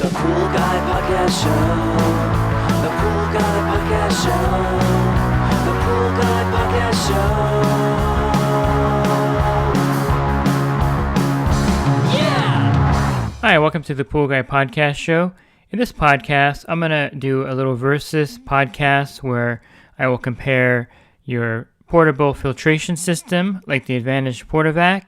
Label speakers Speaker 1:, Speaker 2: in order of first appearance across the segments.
Speaker 1: The Pool Guy Podcast Show. The Pool Guy Podcast Show. The Pool Guy Podcast Show. Yeah!
Speaker 2: Hi, welcome to the Pool Guy Podcast Show. In this podcast, I'm going to do a little versus podcast where I will compare your portable filtration system, like the Advantage PortaVac,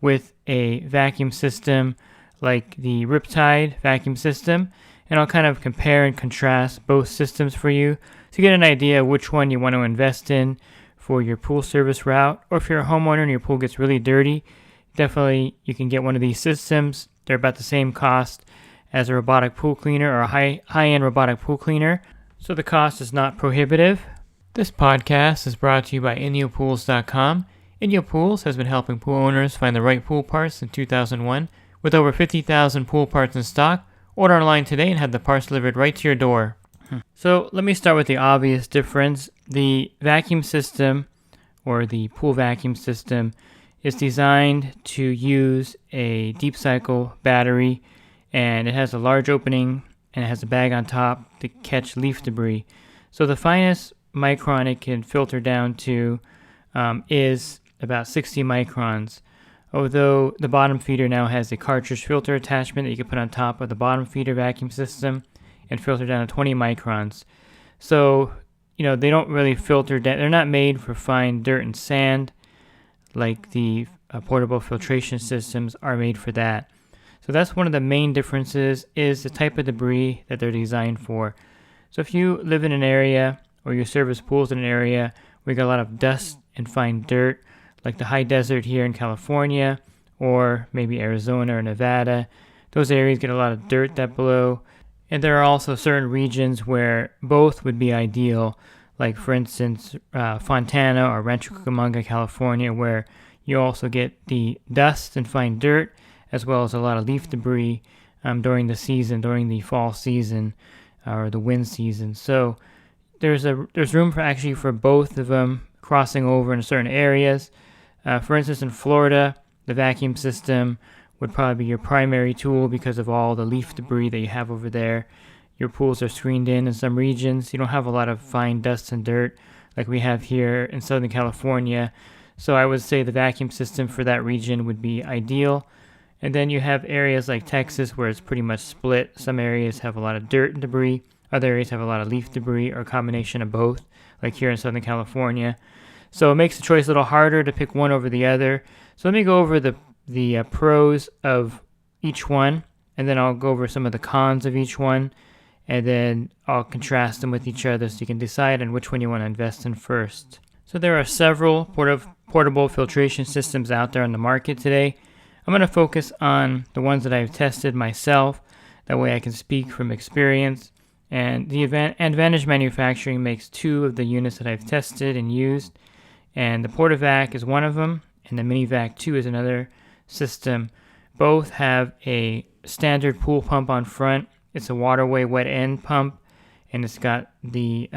Speaker 2: with a vacuum system like the Riptide vacuum system, and I'll kind of compare and contrast both systems for you to get an idea of which one you want to invest in for your pool service route, or if you're a homeowner and your pool gets really dirty, definitely you can get one of these systems. They're about the same cost as a robotic pool cleaner or a high-end robotic pool cleaner, so the cost is not prohibitive. This podcast is brought to you by InyoPools.com. Inyo Pools has been helping pool owners find the right pool parts since 2001. With over 50,000 pool parts in stock, order online today and have the parts delivered right to your door. So let me start with the obvious difference. The vacuum system, or the pool vacuum system, is designed to use a deep cycle battery, and it has a large opening and it has a bag on top to catch leaf debris. So the finest micron it can filter down to is about 60 microns. Although the bottom feeder now has a cartridge filter attachment that you can put on top of the bottom feeder vacuum system and filter down to 20 microns. So, they don't really filter down. They're not made for fine dirt and sand like the portable filtration systems are made for that. So that's one of the main differences, is the type of debris that they're designed for. So if you live in an area or you service pools in an area where you got a lot of dust and fine dirt, like the high desert here in California, or maybe Arizona or Nevada, those areas get a lot of dirt that blow. And there are also certain regions where both would be ideal, like for instance, Fontana or Rancho Cucamonga, California, where you also get the dust and fine dirt, as well as a lot of leaf debris during the fall season, or the wind season. So there's room for both of them crossing over in certain areas. For instance, in Florida, the vacuum system would probably be your primary tool because of all the leaf debris that you have over there. Your pools are screened in some regions. You don't have a lot of fine dust and dirt like we have here in Southern California. So I would say the vacuum system for that region would be ideal. And then you have areas like Texas where it's pretty much split. Some areas have a lot of dirt and debris. Other areas have a lot of leaf debris, or a combination of both, like here in Southern California. So it makes the choice a little harder to pick one over the other. So let me go over the pros of each one, and then I'll go over some of the cons of each one, and then I'll contrast them with each other so you can decide on which one you want to invest in first. So there are several portable filtration systems out there on the market today. I'm going to focus on the ones that I've tested myself. That way I can speak from experience. And the Advantage Manufacturing makes two of the units that I've tested and used. And the PortaVac is one of them, and the MiniVac 2 is another system. Both have a standard pool pump on front. It's a waterway wet end pump, and it's got the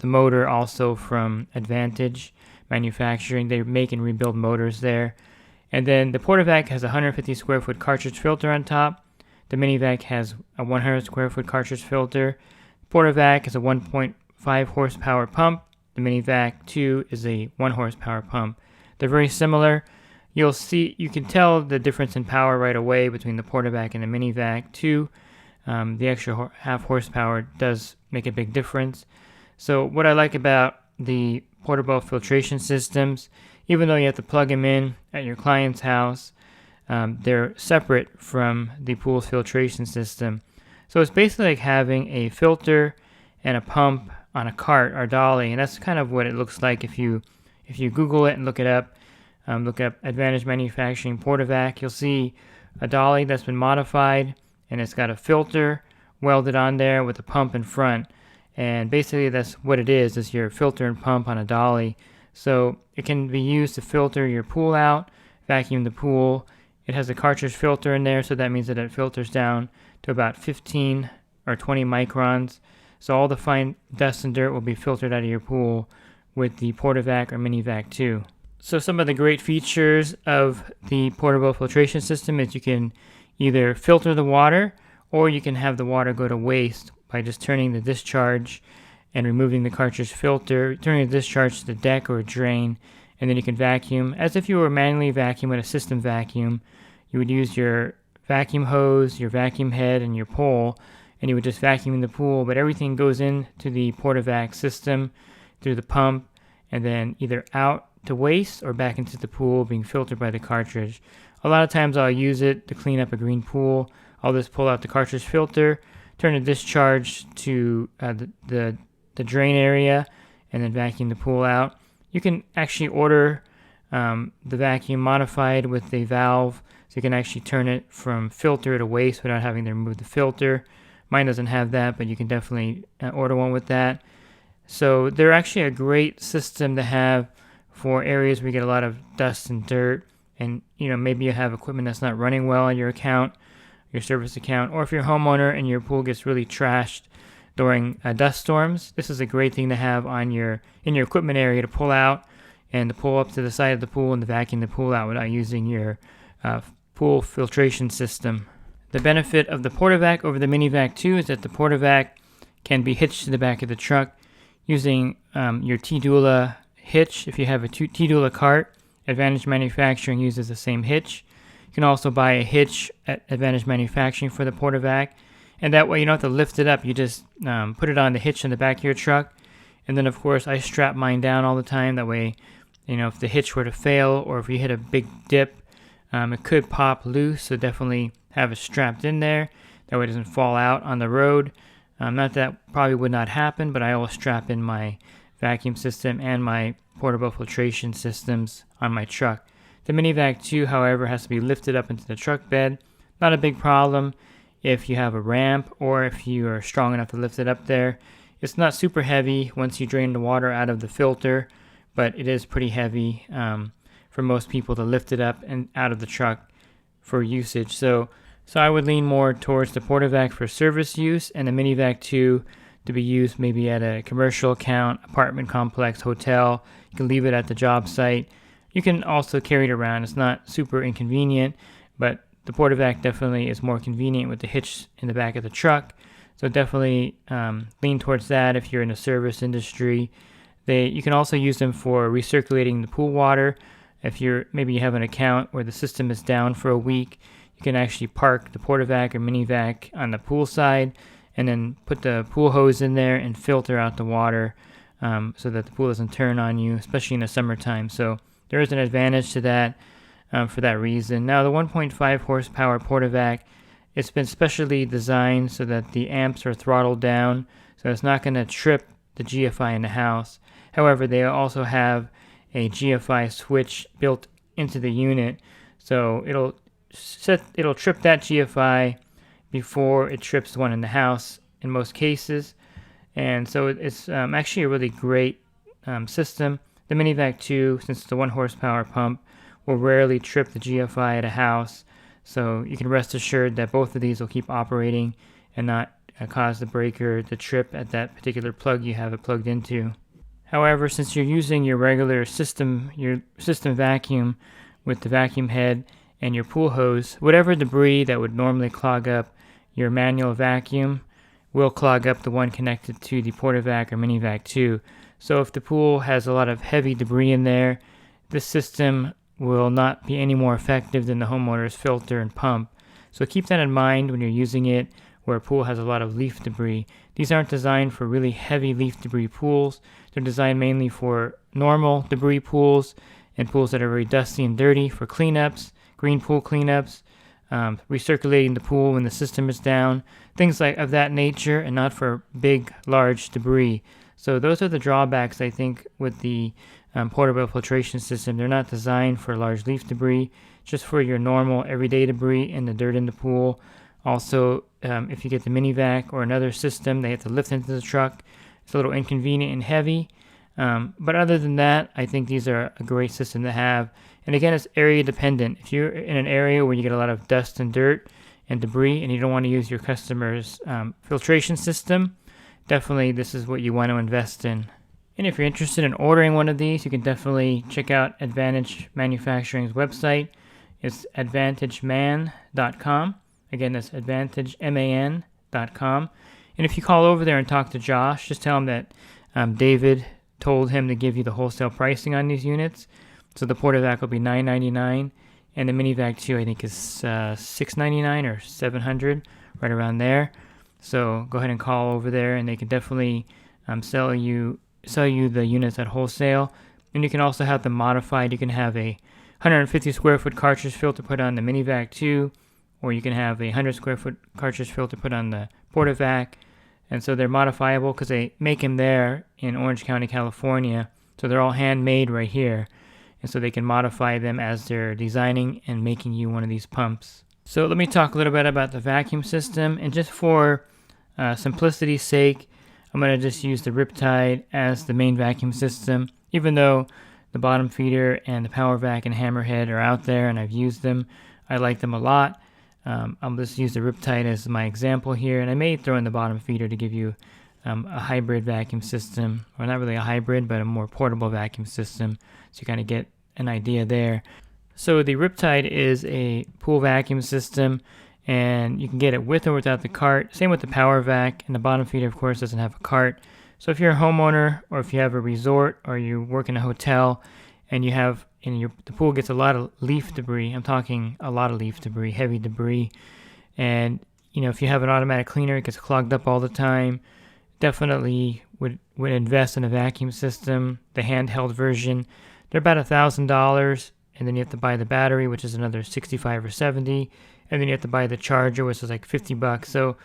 Speaker 2: motor also from Advantage Manufacturing. They make and rebuild motors there. And then the PortaVac has a 150 square foot cartridge filter on top. The MiniVac has a 100 square foot cartridge filter. PortaVac is a 1.5 horsepower pump. The MiniVac 2 is a 1 horsepower pump. They're very similar. You can tell the difference in power right away between the PortaVac and the MiniVac 2. The extra half horsepower does make a big difference. So what I like about the portable filtration systems, even though you have to plug them in at your client's house, they're separate from the pool's filtration system. So it's basically like having a filter and a pump on a cart or dolly, and that's kind of what it looks like if you Google it and look it up. Look up Advantage Manufacturing PortaVac. You'll see a dolly that's been modified, and it's got a filter welded on there with a pump in front. And basically that's what it is. It's your filter and pump on a dolly. So it can be used to filter your pool out, vacuum the pool. It has a cartridge filter in there, so that means that it filters down to about 15 or 20 microns. So all the fine dust and dirt will be filtered out of your pool with the PortaVac or MiniVac 2. So some of the great features of the portable filtration system is you can either filter the water or you can have the water go to waste by just turning the discharge and removing the cartridge filter, turning the discharge to the deck or a drain, and then you can vacuum. As if you were manually vacuuming with a system vacuum, you would use your vacuum hose, your vacuum head, and your pole, and you would just vacuum in the pool, but everything goes into the Portavac system through the pump, and then either out to waste or back into the pool being filtered by the cartridge. A lot of times I'll use it to clean up a green pool. I'll just pull out the cartridge filter, turn the discharge to the drain area, and then vacuum the pool out. You can actually order the vacuum modified with a valve, so you can actually turn it from filter to waste without having to remove the filter. Mine doesn't have that, but you can definitely order one with that. So they're actually a great system to have for areas where you get a lot of dust and dirt, and maybe you have equipment that's not running well on your account, your service account, or if you're a homeowner and your pool gets really trashed during dust storms, this is a great thing to have in your equipment area to pull out and to pull up to the side of the pool and to vacuum the pool out without using your pool filtration system. The benefit of the Portavac over the Minivac 2 is that the Portavac can be hitched to the back of the truck using your T-Dula hitch. If you have a T-Dula cart, Advantage Manufacturing uses the same hitch. You can also buy a hitch at Advantage Manufacturing for the Portavac, and that way you don't have to lift it up. You just put it on the hitch in the back of your truck, and then of course I strap mine down all the time. That way, if the hitch were to fail or if you hit a big dip, it could pop loose, so definitely have it strapped in there. That way it doesn't fall out on the road. Not that probably would not happen, but I always strap in my vacuum system and my portable filtration systems on my truck. The Minivac 2, however, has to be lifted up into the truck bed. Not a big problem if you have a ramp or if you are strong enough to lift it up there. It's not super heavy once you drain the water out of the filter, but it is pretty heavy for most people to lift it up and out of the truck for usage. So I would lean more towards the Portavac for service use and the Minivac 2 to be used maybe at a commercial account, apartment complex, hotel. You can leave it at the job site. You can also carry it around. It's not super inconvenient, but the Portavac definitely is more convenient with the hitch in the back of the truck. So definitely lean towards that if you're in the service industry. You can also use them for recirculating the pool water. If maybe you have an account where the system is down for a week, you can actually park the Portavac or Minivac on the pool side and then put the pool hose in there and filter out the water so that the pool doesn't turn on you, especially in the summertime. So there is an advantage to that for that reason. Now the 1.5 horsepower Portavac, it's been specially designed so that the amps are throttled down, so it's not going to trip the GFI in the house. However, they also have a GFI switch built into the unit, so it'll trip that GFI before it trips the one in the house in most cases. And so it's actually a really great system. The Minivac 2, since it's a 1 horsepower pump, will rarely trip the GFI at a house, so you can rest assured that both of these will keep operating and not cause the breaker to trip at that particular plug you have it plugged into. However, since you're using your regular system, your system vacuum with the vacuum head and your pool hose, whatever debris that would normally clog up your manual vacuum will clog up the one connected to the Portavac or Minivac 2. So if the pool has a lot of heavy debris in there, this system will not be any more effective than the homeowner's filter and pump. So keep that in mind when you're using it where a pool has a lot of leaf debris. These aren't designed for really heavy leaf debris pools. They're designed mainly for normal debris pools and pools that are very dusty and dirty for cleanups, green pool cleanups, recirculating the pool when the system is down, things like of that nature, and not for big, large debris. So those are the drawbacks, I think, with the portable filtration system. They're not designed for large leaf debris, just for your normal everyday debris and the dirt in the pool. Also, if you get the Minivac or another system, they have to lift into the truck. It's a little inconvenient and heavy. But other than that, I think these are a great system to have. And again, it's area dependent. If you're in an area where you get a lot of dust and dirt and debris and you don't want to use your customer's filtration system, definitely this is what you want to invest in. And if you're interested in ordering one of these, you can definitely check out Advantage Manufacturing's website. It's advantageman.com. Again, that's advantageman.com. And if you call over there and talk to Josh, just tell him that David told him to give you the wholesale pricing on these units. So the Portavac will be $999, and the Minivac 2 I think is $699 or $700, right around there. So go ahead and call over there, and they can definitely sell you the units at wholesale. And you can also have them modified. You can have a 150 square foot cartridge filter put on the Minivac 2, or you can have a 100 square foot cartridge filter put on the Portavac. And so they're modifiable because they make them there in Orange County, California. So they're all handmade right here. And so they can modify them as they're designing and making you one of these pumps. So let me talk a little bit about the vacuum system. And just for simplicity's sake, I'm going to just use the Riptide as the main vacuum system. Even though the bottom feeder and the Power Vac and Hammerhead are out there and I've used them, I like them a lot. I'll just use the Riptide as my example here, and I may throw in the bottom feeder to give you a hybrid vacuum system, or not really a hybrid, but a more portable vacuum system, so you kind of get an idea there. So the Riptide is a pool vacuum system, and you can get it with or without the cart. Same with the Power Vac, and the bottom feeder, of course, doesn't have a cart. So if you're a homeowner, or if you have a resort, or you work in a hotel, and you have the pool gets a lot of leaf debris. I'm talking a lot of leaf debris, heavy debris. And, if you have an automatic cleaner, it gets clogged up all the time. Definitely would invest in a vacuum system, the handheld version. They're about $1,000, and then you have to buy the battery, which is another $65 or $70, and then you have to buy the charger, which is like $50. So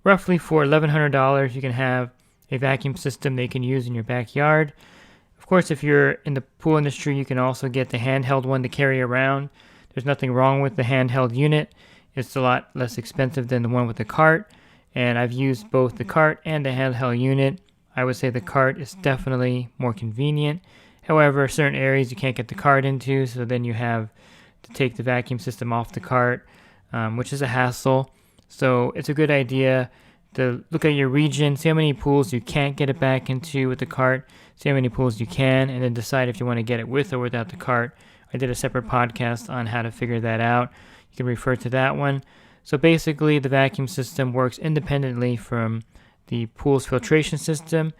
Speaker 2: roughly for $1,100, you can have a vacuum system they can use in your backyard. Of course, if you're in the pool industry, you can also get the handheld one to carry around. There's nothing wrong with the handheld unit. It's a lot less expensive than the one with the cart, and I've used both the cart and the handheld unit. I would say the cart is definitely more convenient. However, certain areas you can't get the cart into, so then you have to take the vacuum system off the cart, which is a hassle. So it's a good idea to look at your region, see how many pools you can't get it back into with the cart, see how many pools you can, and then decide if you want to get it with or without the cart. I did a separate podcast on how to figure that out. You can refer to that one. So basically, the vacuum system works independently from the pool's filtration system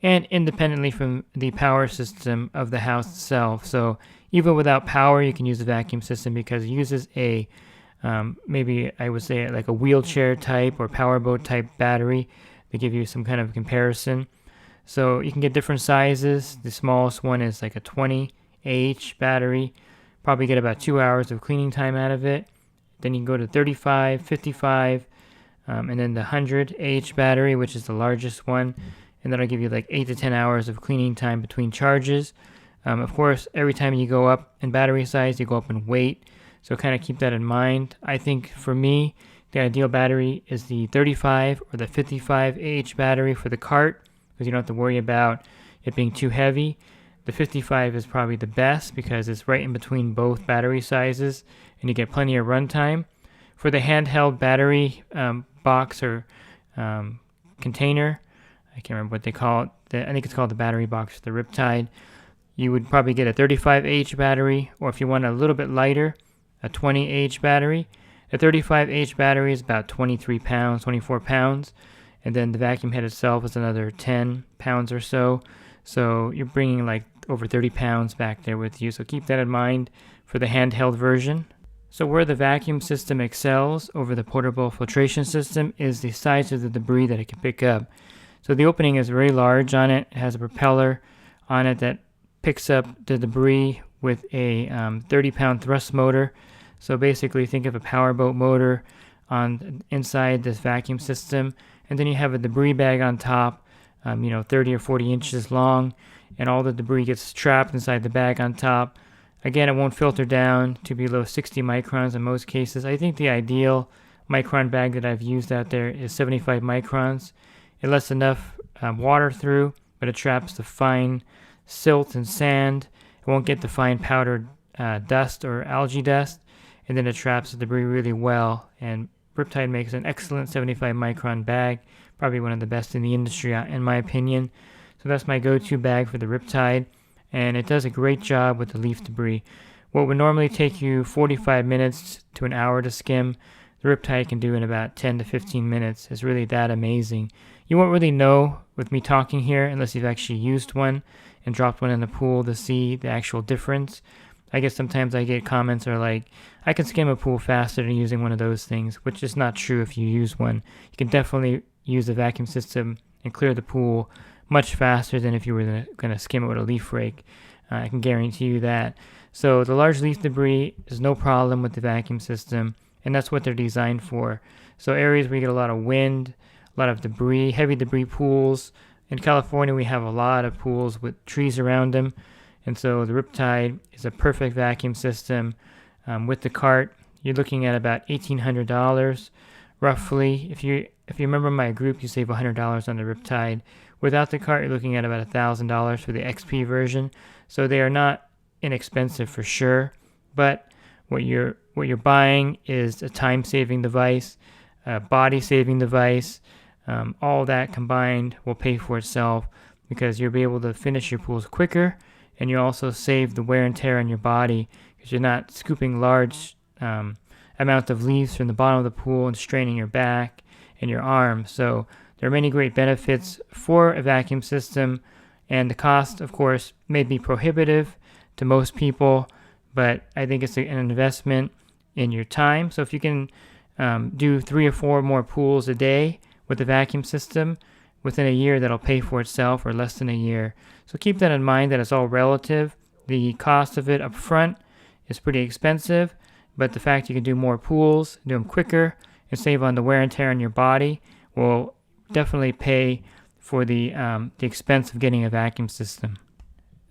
Speaker 2: and independently from the power system of the house itself. So even without power, you can use the vacuum system because it uses a maybe I would say like a wheelchair type or powerboat type battery to give you some kind of comparison. So you can get different sizes. The smallest one is like a 20 AH battery. Probably get about 2 hours of cleaning time out of it. Then you can go to 35, 55, and then the 100 AH battery, which is the largest one. And that'll give you like 8 to 10 hours of cleaning time between charges. Of course, every time you go up in battery size, you go up in weight. So kind of keep that in mind. I think for me, the ideal battery is the 35 or the 55 AH battery for the cart, because you don't have to worry about it being too heavy. The 55 is probably the best because it's right in between both battery sizes and you get plenty of runtime. For the handheld battery box or container, I can't remember what they call it. I think it's called the battery box, the Riptide. You would probably get a 35 AH battery, or if you want a little bit lighter, a 20 AH battery. The 35 AH battery is about 23 pounds, 24 pounds, and then the vacuum head itself is another 10 pounds or so. So you're bringing like over 30 pounds back there with you. So keep that in mind for the handheld version. So where the vacuum system excels over the portable filtration system is the size of the debris that it can pick up. So the opening is very large on it. It has a propeller on it that picks up the debris with a 30-pound thrust motor. So basically think of a powerboat motor on inside this vacuum system, and then you have a debris bag on top, 30 or 40 inches long, and all the debris gets trapped inside the bag on top. Again, it won't filter down to below 60 microns in most cases. I think the ideal micron bag that I've used out there is 75 microns. It lets enough water through, but it traps the fine silt and sand. It won't get the fine powdered dust or algae dust, and then it traps the debris really well. And Riptide makes an excellent 75 micron bag, probably one of the best in the industry in my opinion. So that's my go-to bag for the Riptide, and it does a great job with the leaf debris. What would normally take you 45 minutes to an hour to skim, the the Riptide can do in about 10 to 15 minutes. It's really that amazing. You won't really know with me talking here unless you've actually used one and dropped one in the pool to see the actual difference. I guess sometimes I get comments are like, I can skim a pool faster than using one of those things, which is not true if you use one. You can definitely use the vacuum system and clear the pool much faster than if you were going to skim it with a leaf rake. I can guarantee you that. So the large leaf debris is no problem with the vacuum system, and that's what they're designed for. So areas where you get a lot of wind, a lot of debris, heavy debris pools. In California, we have a lot of pools with trees around them, and so the Riptide is a perfect vacuum system. With the cart, you're looking at about $1,800 roughly. If you remember my group, you save $100 on the Riptide. Without the cart, you're looking at about $1,000 for the XP version. So they are not inexpensive for sure, but what you're buying is a time-saving device, a body-saving device. All that combined will pay for itself because you'll be able to finish your pools quicker, and you also save the wear and tear on your body because you're not scooping large amount of leaves from the bottom of the pool and straining your back and your arm. So there are many great benefits for a vacuum system, and the cost, of course, may be prohibitive to most people, but I think it's an investment in your time. So if you can do 3 or 4 more pools a day with the vacuum system, within a year that'll pay for itself, or less than a year. So keep that in mind, that it's all relative. The cost of it up front is pretty expensive, but the fact you can do more pools, do them quicker, and save on the wear and tear on your body will definitely pay for the expense of getting a vacuum system.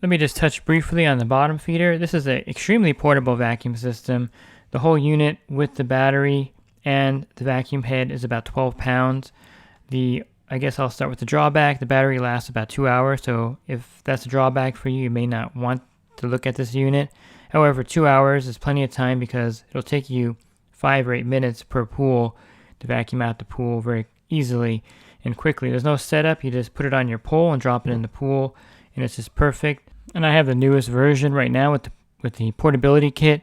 Speaker 2: Let me just touch briefly on the bottom feeder. This is an extremely portable vacuum system. The whole unit with the battery and the vacuum head is about 12 pounds. I guess I'll start with the drawback. The battery lasts about 2 hours, so if that's a drawback for you, you may not want to look at this unit. However, 2 hours is plenty of time because it'll take you 5 or 8 minutes per pool to vacuum out the pool very easily and quickly. There's no setup. You just put it on your pole and drop it in the pool, and it's just perfect. And I have the newest version right now with the portability kit.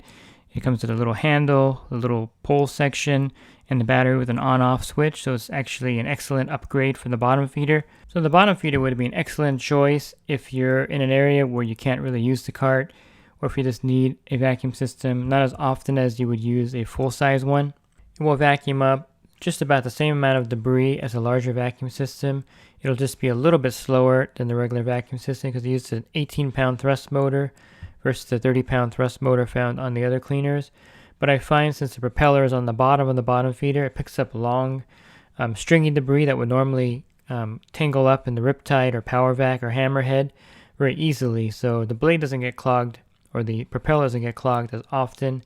Speaker 2: It comes with a little handle, a little pole section, and the battery with an on-off switch. So it's actually an excellent upgrade for the bottom feeder. So the bottom feeder would be an excellent choice if you're in an area where you can't really use the cart, or if you just need a vacuum system, not as often as you would use a full-size one. It will vacuum up just about the same amount of debris as a larger vacuum system. It'll just be a little bit slower than the regular vacuum system because it uses an 18-pound thrust motor versus the 30-pound thrust motor found on the other cleaners. But I find since the propeller is on the bottom of the bottom feeder, it picks up long, stringy debris that would normally tangle up in the Riptide or Power Vac or Hammerhead very easily. So the blade doesn't get clogged, or the propeller doesn't get clogged as often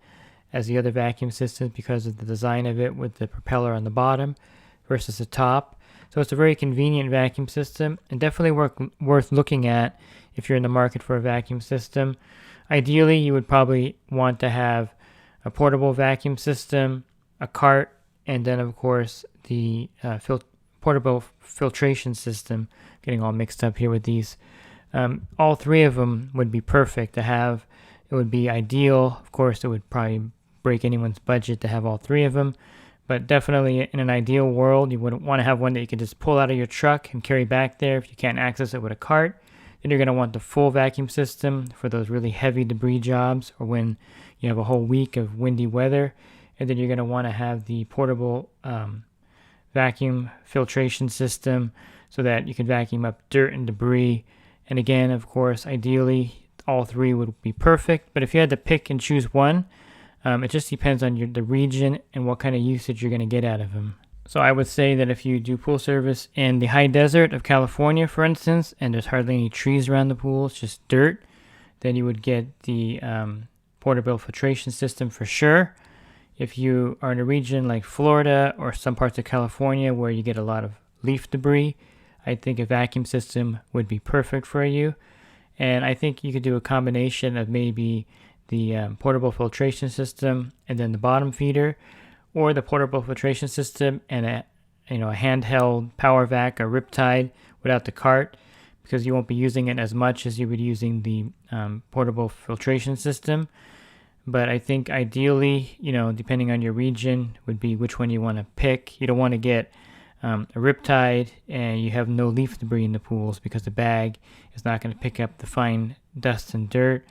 Speaker 2: as the other vacuum systems because of the design of it with the propeller on the bottom versus the top. So it's a very convenient vacuum system and definitely worth looking at if you're in the market for a vacuum system. Ideally, you would probably want to have a portable vacuum system, a cart, and then of course the portable filtration system. Getting all mixed up here with these. All 3 of them would be perfect to have. It would be ideal. Of course, it would probably break anyone's budget to have all 3 of them. But definitely in an ideal world, you would want to have one that you can just pull out of your truck and carry back there if you can't access it with a cart. Then you're going to want the full vacuum system for those really heavy debris jobs or when you have a whole week of windy weather. And then you're going to want to have the portable vacuum filtration system so that you can vacuum up dirt and debris. And again, of course, ideally, all 3 would be perfect. But if you had to pick and choose one, it just depends on the region and what kind of usage you're going to get out of them. So I would say that if you do pool service in the high desert of California, for instance, and there's hardly any trees around the pool, it's just dirt, then you would get the portable filtration system for sure. If you are in a region like Florida or some parts of California where you get a lot of leaf debris, I think a vacuum system would be perfect for you. And I think you could do a combination of maybe the portable filtration system and then the bottom feeder, or the portable filtration system and a handheld Power Vac or Riptide without the cart, because you won't be using it as much as you would using the portable filtration system. But I think ideally, depending on your region, would be which one you want to pick. You don't want to get a riptide and you have no leaf debris in the pools because the bag is not going to pick up the fine dust and dirt.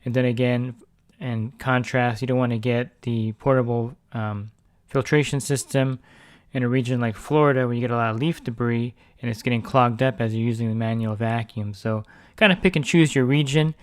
Speaker 2: And then again, in contrast, you don't want to get the portable filtration system in a region like Florida where you get a lot of leaf debris and it's getting clogged up as you're using the manual vacuum. So kind of pick and choose your region.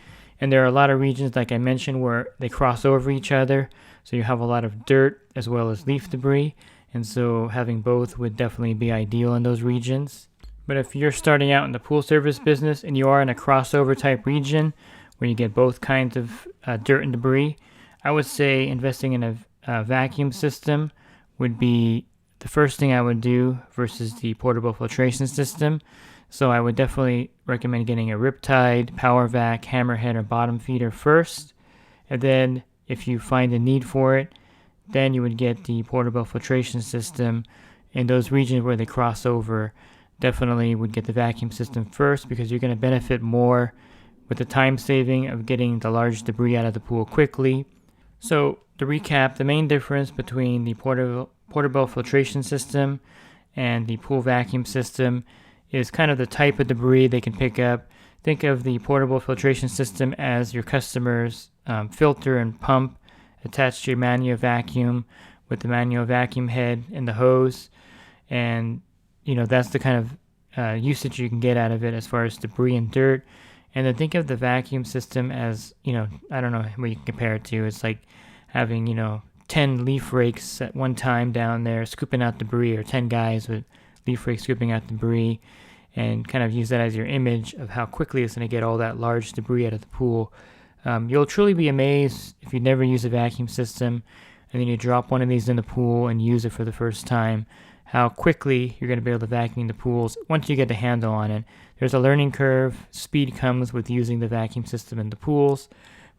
Speaker 2: And there are a lot of regions, like I mentioned, where they cross over each other. So you have a lot of dirt as well as leaf debris. And so having both would definitely be ideal in those regions. But if you're starting out in the pool service business and you are in a crossover type region where you get both kinds of dirt and debris, I would say investing in a vacuum system would be the first thing I would do versus the portable filtration system. So I would definitely recommend getting a riptide, power vac, hammerhead, or bottom feeder first. And then if you find a need for it, then you would get the portable filtration system. In those regions where they cross over, definitely would get the vacuum system first because you're going to benefit more with the time saving of getting the large debris out of the pool quickly. So to recap, the main difference between the portable filtration system and the pool vacuum system is kind of the type of debris they can pick up. Think of the portable filtration system as your customer's filter and pump attached to your manual vacuum with the manual vacuum head and the hose. And, that's the kind of usage you can get out of it as far as debris and dirt. And then think of the vacuum system as, I don't know what you can compare it to. It's like having, 10 leaf rakes at one time down there scooping out debris, or 10 guys with leaf rakes scooping out debris, and kind of use that as your image of how quickly it's going to get all that large debris out of the pool. You'll truly be amazed if you never use a vacuum system and then you drop one of these in the pool and use it for the first time, how quickly you're going to be able to vacuum the pools once you get the handle on it. There's a learning curve. Speed comes with using the vacuum system in the pools.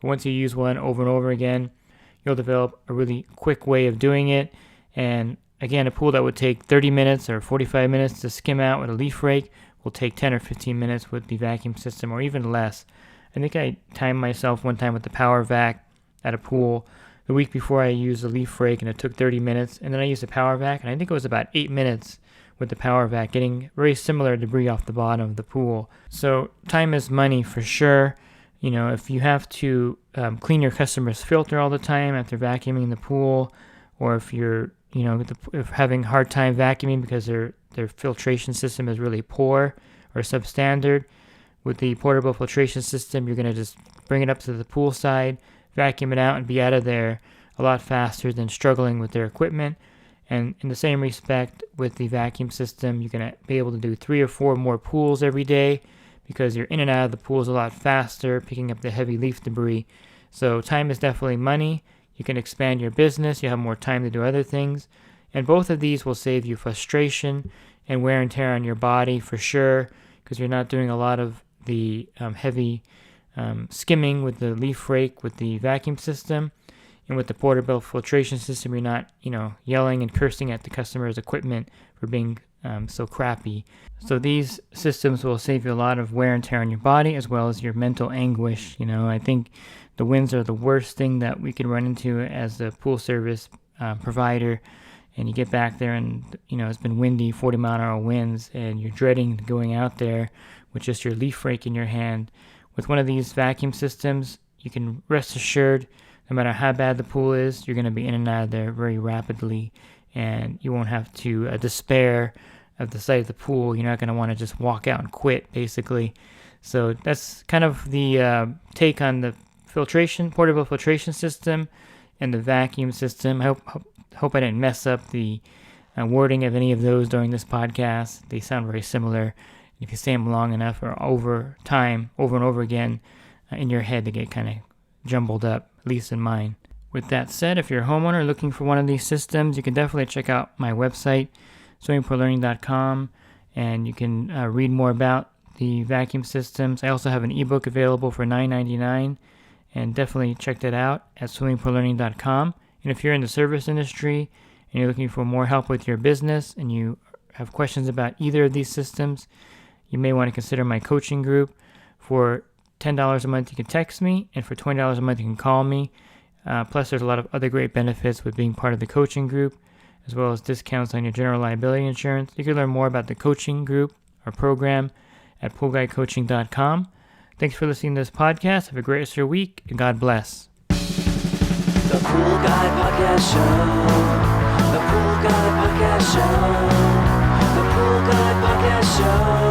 Speaker 2: But once you use one over and over again, you'll develop a really quick way of doing it. And again, a pool that would take 30 minutes or 45 minutes to skim out with a leaf rake will take 10 or 15 minutes with the vacuum system, or even less. I think I timed myself one time with the power vac at a pool the week before I used the leaf rake, and it took 30 minutes. And then I used the power vac, and I think it was about 8 minutes with the power vac, getting very similar debris off the bottom of the pool. So time is money for sure. If you have to clean your customer's filter all the time after vacuuming the pool, or if you're if having a hard time vacuuming because their filtration system is really poor or substandard, with the portable filtration system, you're going to just bring it up to the pool side, vacuum it out, and be out of there a lot faster than struggling with their equipment. And in the same respect, with the vacuum system, you're going to be able to do 3 or 4 more pools every day because you're in and out of the pools a lot faster, picking up the heavy leaf debris. So time is definitely money. You can expand your business. You have more time to do other things. And both of these will save you frustration and wear and tear on your body for sure, because you're not doing a lot of the heavy skimming with the leaf rake with the vacuum system. And with the portable filtration system, you're not, yelling and cursing at the customer's equipment for being so crappy. So these systems will save you a lot of wear and tear on your body as well as your mental anguish. I think the winds are the worst thing that we could run into as a pool service provider. And you get back there and, it's been windy, 40-mile-an-hour winds, and you're dreading going out there with just your leaf rake in your hand. With one of these vacuum systems, you can rest assured, no matter how bad the pool is, you're going to be in and out of there very rapidly, and you won't have to despair of the sight of the pool. You're not going to want to just walk out and quit, basically. So that's kind of the take on the portable filtration system and the vacuum system. I hope I didn't mess up the wording of any of those during this podcast. They sound very similar. If you say them long enough or over time, over and over again, in your head, they get kind of jumbled up, at least in mine. With that said, if you're a homeowner looking for one of these systems, you can definitely check out my website, swimmingpoollearning.com, and you can read more about the vacuum systems. I also have an ebook available for $9.99, and definitely check that out at swimmingpoollearning.com. And if you're in the service industry and you're looking for more help with your business and you have questions about either of these systems, you may want to consider my coaching group. For $10 a month, you can text me, and for $20 a month, you can call me. Plus, there's a lot of other great benefits with being part of the coaching group, as well as discounts on your general liability insurance. You can learn more about the coaching group or program at poolguycoaching.com. Thanks for listening to this podcast. Have a great rest of your week, and God bless.
Speaker 1: The Pool Guy Podcast Show. The Pool Guy Podcast Show. The Pool Guy Podcast Show.